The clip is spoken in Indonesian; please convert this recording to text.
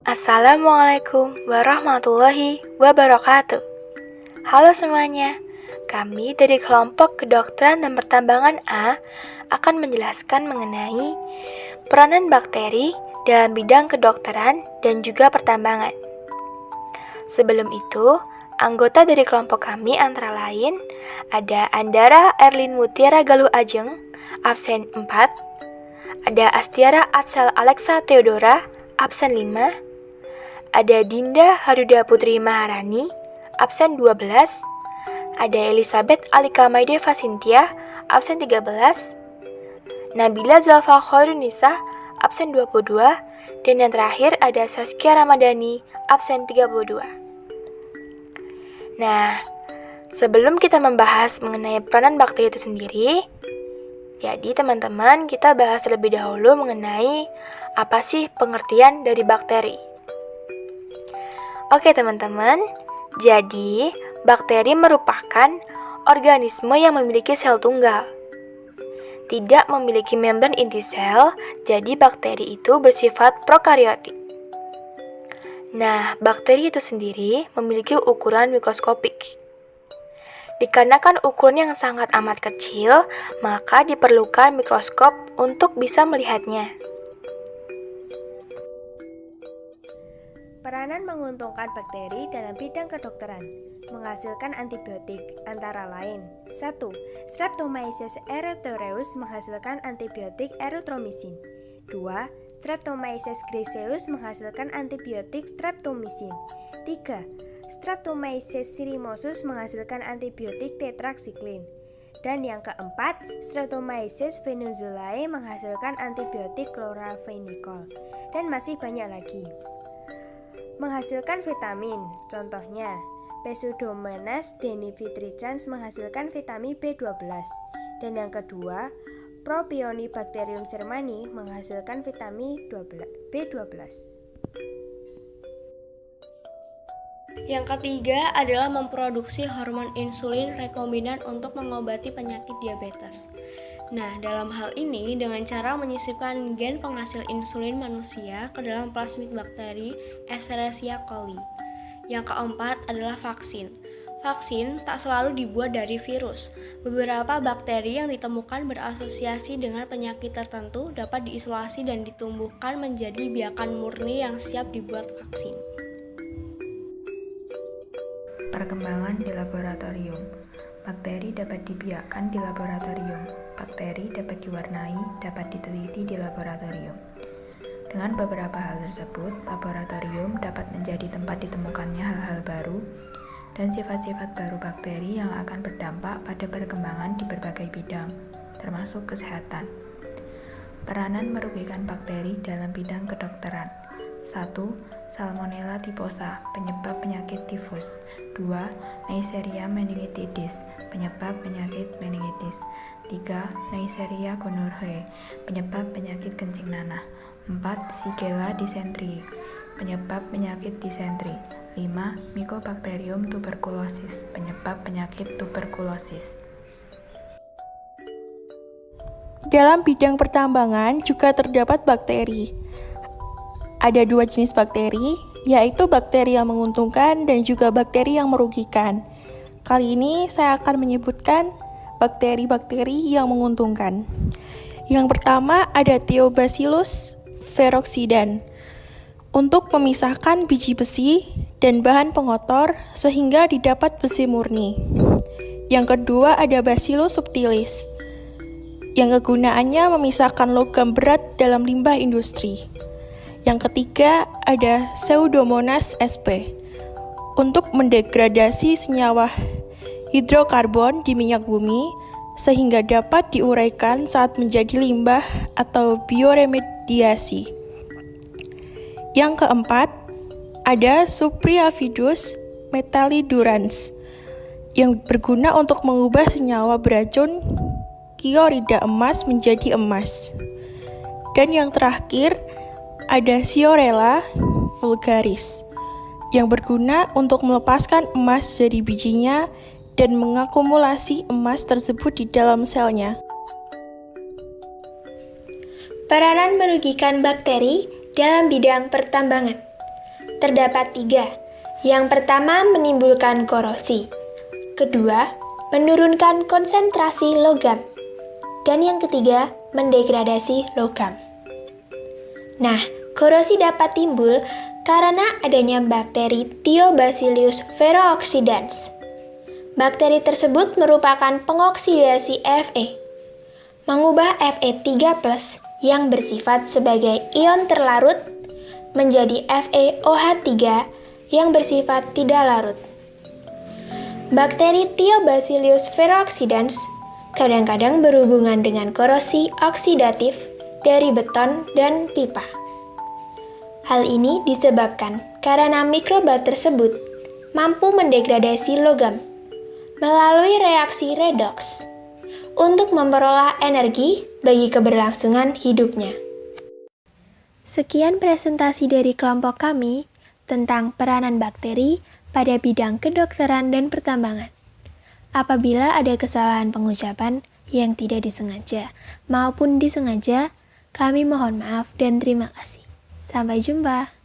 Assalamualaikum warahmatullahi wabarakatuh. Halo semuanya, kami dari kelompok kedokteran dan pertambangan A akan menjelaskan mengenai peranan bakteri dalam bidang kedokteran dan juga pertambangan. Sebelum itu, anggota dari kelompok kami antara lain ada Andara Erlin Mutiara Galuh Ajeng, absen 4, ada Astiara Atsel Alexa Theodora, absen 5, ada Dinda Haruda Putri Maharani, absen 12, ada Elizabeth Alika Maideva Cynthia, absen 13, Nabila Zalfa Khairunisa, absen 22, dan yang terakhir ada Saskia Ramadhani, absen 32. Nah, sebelum kita membahas mengenai peranan bakteri itu sendiri, jadi teman-teman kita bahas terlebih dahulu mengenai apa sih pengertian dari bakteri. Oke teman-teman, jadi bakteri merupakan organisme yang memiliki sel tunggal. Tidak memiliki membran inti sel, jadi bakteri itu bersifat prokariotik. Nah, bakteri itu sendiri memiliki ukuran mikroskopik. Dikarenakan ukuran yang sangat amat kecil, maka diperlukan mikroskop untuk bisa melihatnya. Peranan menguntungkan bakteri dalam bidang kedokteran, menghasilkan antibiotik antara lain 1. Streptomyces erythroreus menghasilkan antibiotik erythromycin. 2. Streptomyces griseus menghasilkan antibiotik streptomycin. 3. Streptomyces syrymosus menghasilkan antibiotik tetracycline. Dan yang keempat, Streptomyces venezuelae menghasilkan antibiotik chloramphenicol. Dan masih banyak lagi. Menghasilkan vitamin, contohnya Pseudomonas denivitricans menghasilkan vitamin B12. Dan yang kedua, Propionibacterium shermani menghasilkan vitamin B12. Yang ketiga adalah memproduksi hormon insulin rekombinan untuk mengobati penyakit diabetes. Nah, dalam hal ini dengan cara menyisipkan gen penghasil insulin manusia ke dalam plasmid bakteri Escherichia coli. Yang keempat adalah vaksin. Vaksin tak selalu dibuat dari virus. Beberapa bakteri yang ditemukan berasosiasi dengan penyakit tertentu dapat diisolasi dan ditumbuhkan menjadi biakan murni yang siap dibuat vaksin. Perkembangan di laboratorium. Bakteri dapat dibiakkan di laboratorium. Bakteri dapat diwarnai, dapat diteliti di laboratorium. Dengan beberapa hal tersebut, laboratorium dapat menjadi tempat ditemukannya hal-hal baru dan sifat-sifat baru bakteri yang akan berdampak pada perkembangan di berbagai bidang, termasuk kesehatan. Peranan merugikan bakteri dalam bidang kedokteran. 1. Salmonella typhosa, penyebab penyakit tifus. 2. Neisseria meningitidis, penyebab penyakit meningitis. 3. Neisseria gonorrhoeae, penyebab penyakit kencing nanah. 4. Shigella dysentery, penyebab penyakit disentri. 5. Mycobacterium tuberculosis, penyebab penyakit tuberkulosis. Dalam bidang pertambangan juga terdapat bakteri. Ada 2 jenis bakteri, yaitu bakteri yang menguntungkan dan juga bakteri yang merugikan. Kali ini saya akan menyebutkan bakteri-bakteri yang menguntungkan. Yang pertama ada Theobacillus ferrooxidans untuk memisahkan biji besi dan bahan pengotor sehingga didapat besi murni. Yang kedua ada Bacillus subtilis yang kegunaannya memisahkan logam berat dalam limbah industri. Yang ketiga ada Pseudomonas sp untuk mendegradasi senyawa hidrokarbon di minyak bumi sehingga dapat diuraikan saat menjadi limbah atau bioremediasi. Yang keempat ada Supriavidus metallidurans yang berguna untuk mengubah senyawa beracun kiorida emas menjadi emas. Dan yang terakhir ada Chlorella vulgaris yang berguna untuk melepaskan emas dari bijinya dan mengakumulasi emas tersebut di dalam selnya. Peranan merugikan bakteri dalam bidang pertambangan. Terdapat 3. Yang pertama, menimbulkan korosi. Kedua, menurunkan konsentrasi logam. Dan yang ketiga, mendegradasi logam. Nah, korosi dapat timbul karena adanya bakteri Thiobacillus ferrooxidans. Bakteri tersebut merupakan pengoksidasi Fe, mengubah Fe3+ yang bersifat sebagai ion terlarut menjadi FeOH3 yang bersifat tidak larut. Bakteri Thiobacillus ferrooxidans kadang-kadang berhubungan dengan korosi oksidatif dari beton dan pipa. Hal ini disebabkan karena mikroba tersebut mampu mendegradasi logam melalui reaksi redoks untuk memperoleh energi bagi keberlangsungan hidupnya. Sekian presentasi dari kelompok kami tentang peranan bakteri pada bidang kedokteran dan pertambangan. Apabila ada kesalahan pengucapan yang tidak disengaja maupun disengaja, kami mohon maaf dan terima kasih. Sampai jumpa.